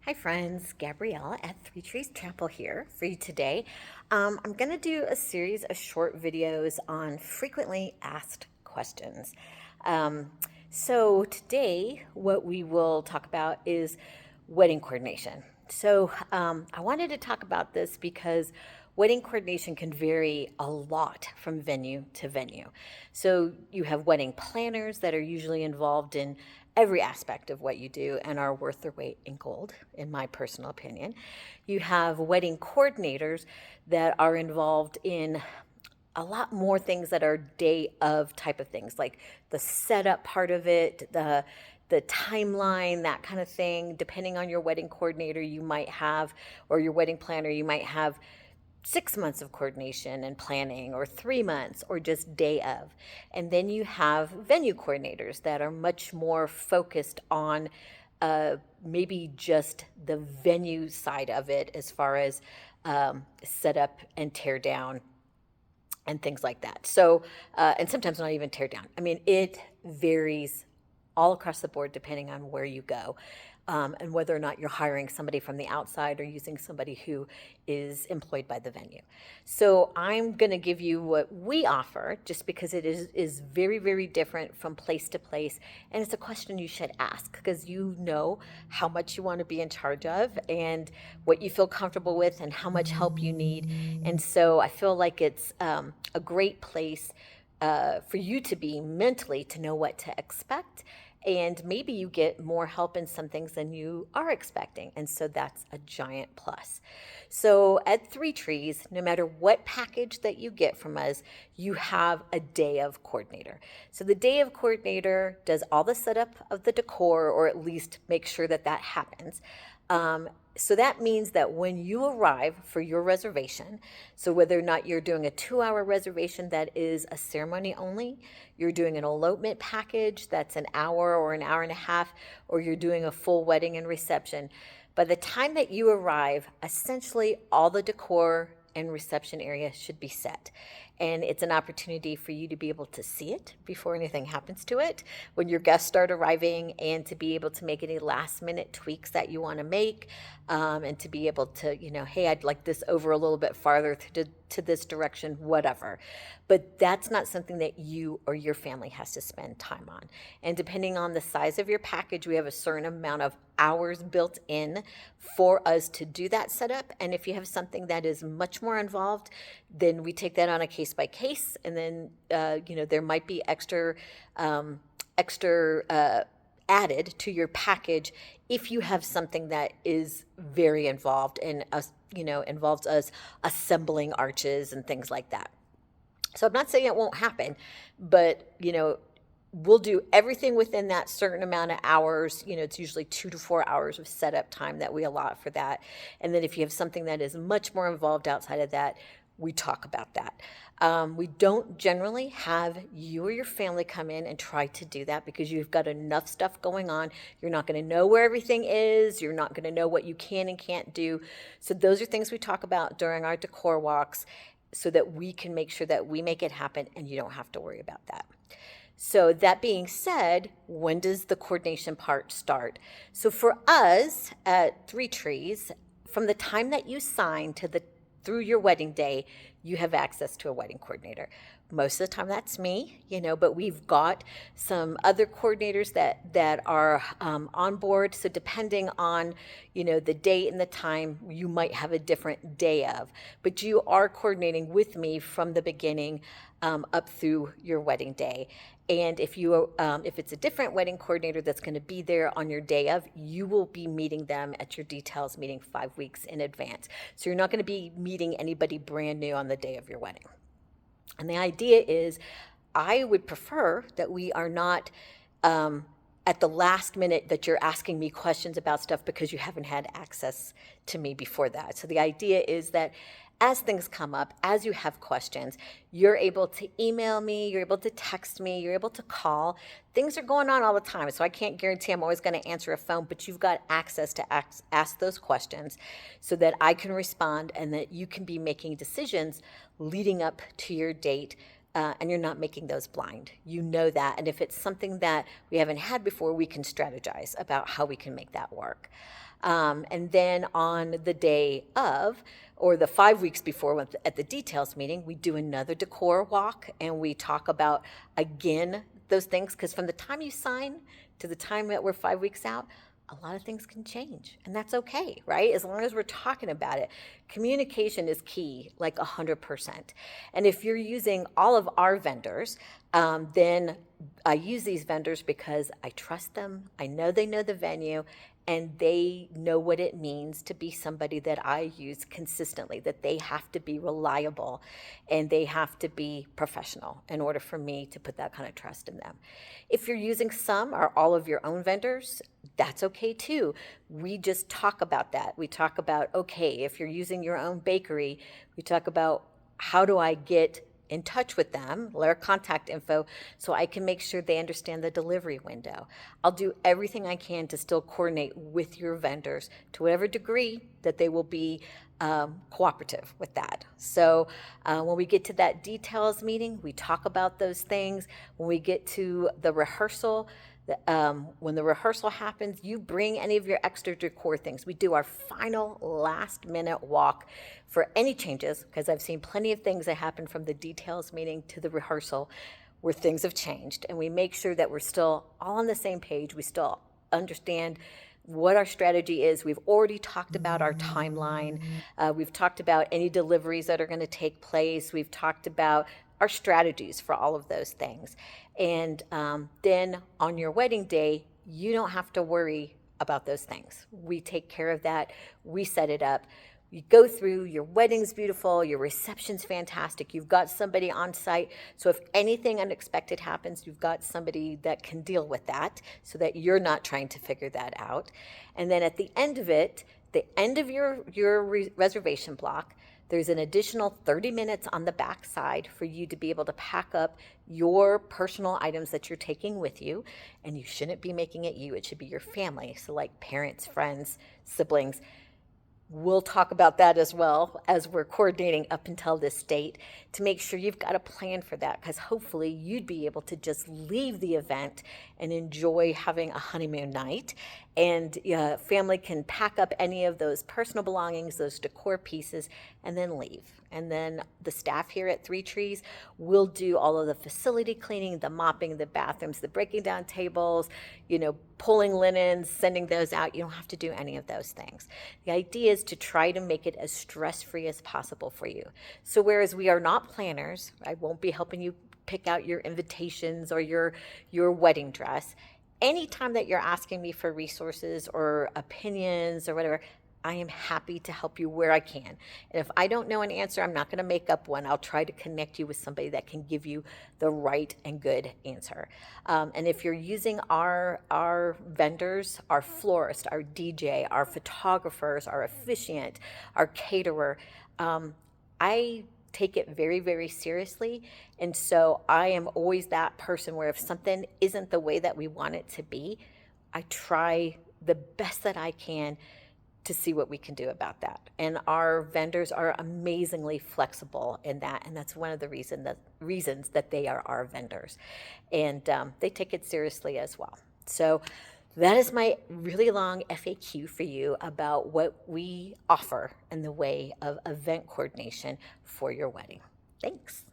Hi friends, Gabriella at Three Trees Chapel here for you today. I'm going to do a series of short videos on frequently asked questions. Um, so today what we will talk about is wedding coordination. I wanted to talk about this because wedding coordination can vary a lot from venue to venue. So you have wedding planners that are usually involved in every aspect of what you do and are worth their weight in gold, in my personal opinion. You have wedding coordinators that are involved in a lot more things that are day of type of things, like the setup part of it, the timeline, that kind of thing. Depending on your wedding coordinator, you might have, or your wedding planner, you might have 6 months of coordination and planning, or 3 months, or just day of. And then you have venue coordinators that are much more focused on maybe just the venue side of it, as far as setup and tear down and things like that. And sometimes not even tear down. I mean, it varies all across the board depending on where you go, and whether or not you're hiring somebody from the outside or using somebody who is employed by the venue. So I'm going to give you what we offer, just because it is very, very different from place to place. And it's a question you should ask, because you know how much you want to be in charge of and what you feel comfortable with and how much help you need. And so I feel like it's a great place for you to be mentally, to know what to expect. And maybe you get more help in some things than you are expecting. And so that's a giant plus. So at Three Trees, no matter what package that you get from us, you have a day of coordinator. So the day of coordinator does all the setup of the decor, or at least make sure that that happens. So that means that when you arrive for your reservation, so whether or not you're doing a 2-hour reservation that is a ceremony only, you're doing an elopement package that's an hour or an hour and a half, or you're doing a full wedding and reception, by the time that you arrive, essentially all the decor and reception area should be set. And it's an opportunity for you to be able to see it before anything happens to it when your guests start arriving, and to be able to make any last minute tweaks that you want to make, and to be able to, hey, I'd like this over a little bit farther to this direction, whatever. But that's not something that you or your family has to spend time on. And depending on the size of your package, we have a certain amount of hours built in for us to do that setup. And if you have something that is much more involved, then we take that on a case by case. And then, there might be extra added to your package if you have something that is very involved and involves us assembling arches and things like that. So I'm not saying it won't happen, but we'll do everything within that certain amount of hours. It's usually 2 to 4 hours of setup time that we allot for that. And then if you have something that is much more involved outside of that, we talk about that. We don't generally have you or your family come in and try to do that, because you've got enough stuff going on. You're not going to know where everything is. You're not going to know what you can and can't do. So those are things we talk about during our decor walks, so that we can make sure that we make it happen and you don't have to worry about that. So that being said, when does the coordination part start? So for us at Three Trees, from the time that you sign through your wedding day, you have access to a wedding coordinator. Most of the time that's me, but we've got some other coordinators that are on board. So depending on, the date and the time, you might have a different day of. But you are coordinating with me from the beginning up through your wedding day. And if it's a different wedding coordinator that's going to be there on your day of, you will be meeting them at your details meeting 5 weeks in advance. So you're not going to be meeting anybody brand new on the day of your wedding. And the idea is, I would prefer that we are not at the last minute that you're asking me questions about stuff because you haven't had access to me before that. So the idea is that as things come up, as you have questions, you're able to email me, you're able to text me, you're able to call. Things are going on all the time, so I can't guarantee I'm always going to answer a phone, but you've got access to ask those questions so that I can respond, and that you can be making decisions leading up to your date, and you're not making those blind. You know that. And if it's something that we haven't had before, we can strategize about how we can make that work. And then on the day of, or the 5 weeks before at the details meeting, we do another decor walk and we talk about, again, those things. Because from the time you sign to the time that we're 5 weeks out, a lot of things can change, and that's okay, right? As long as we're talking about it. Communication is key, like 100%. And if you're using all of our vendors, then I use these vendors because I trust them. I know they know the venue, and they know what it means to be somebody that I use consistently, that they have to be reliable and they have to be professional in order for me to put that kind of trust in them. If you're using some or all of your own vendors, that's okay too. We just talk about that. We talk about, okay, if you're using your own bakery, we talk about how do I get in touch with them, their contact info, so I can make sure they understand the delivery window. I'll do everything I can to still coordinate with your vendors to whatever degree that they will be cooperative with that. So when we get to that details meeting, we talk about those things. When we get to the rehearsal, when the rehearsal happens, you bring any of your extra decor things. We do our final last minute walk for any changes, because I've seen plenty of things that happen from the details meeting to the rehearsal where things have changed. And we make sure that we're still all on the same page. We still understand what our strategy is. We've already talked about our timeline. We've talked about any deliveries that are going to take place. We've talked about our strategies for all of those things. And then on your wedding day, you don't have to worry about those things. We take care of that. We set it up. You go through, your wedding's beautiful, your reception's fantastic, you've got somebody on site, so if anything unexpected happens, you've got somebody that can deal with that so that you're not trying to figure that out. And then at the end of it, the end of your reservation block, there's an additional 30 minutes on the back side for you to be able to pack up your personal items that you're taking with you. And you shouldn't be making it you, it should be your family. So like parents, friends, siblings. We'll talk about that as well as we're coordinating up until this date to make sure you've got a plan for that, because hopefully you'd be able to just leave the event and enjoy having a honeymoon night. And family can pack up any of those personal belongings, those decor pieces, and then leave. And then the staff here at Three Trees will do all of the facility cleaning, the mopping, the bathrooms, the breaking down tables, pulling linens, sending those out. You don't have to do any of those things. The idea is to try to make it as stress-free as possible for you. So whereas we are not planners, I won't be helping you pick out your invitations or your wedding dress. Anytime that you're asking me for resources or opinions or whatever, I am happy to help you where I can. And if I don't know an answer, I'm not going to make up one. I'll try to connect you with somebody that can give you the right and good answer. And if you're using our vendors, our florist, our DJ, our photographers, our officiant, our caterer, I take it very, very seriously. And so I am always that person where if something isn't the way that we want it to be, I try the best that I can to see what we can do about that. And our vendors are amazingly flexible in that, and that's one of the reasons that they are our vendors. And they take it seriously as well. So that is my really long FAQ for you about what we offer in the way of event coordination for your wedding. Thanks.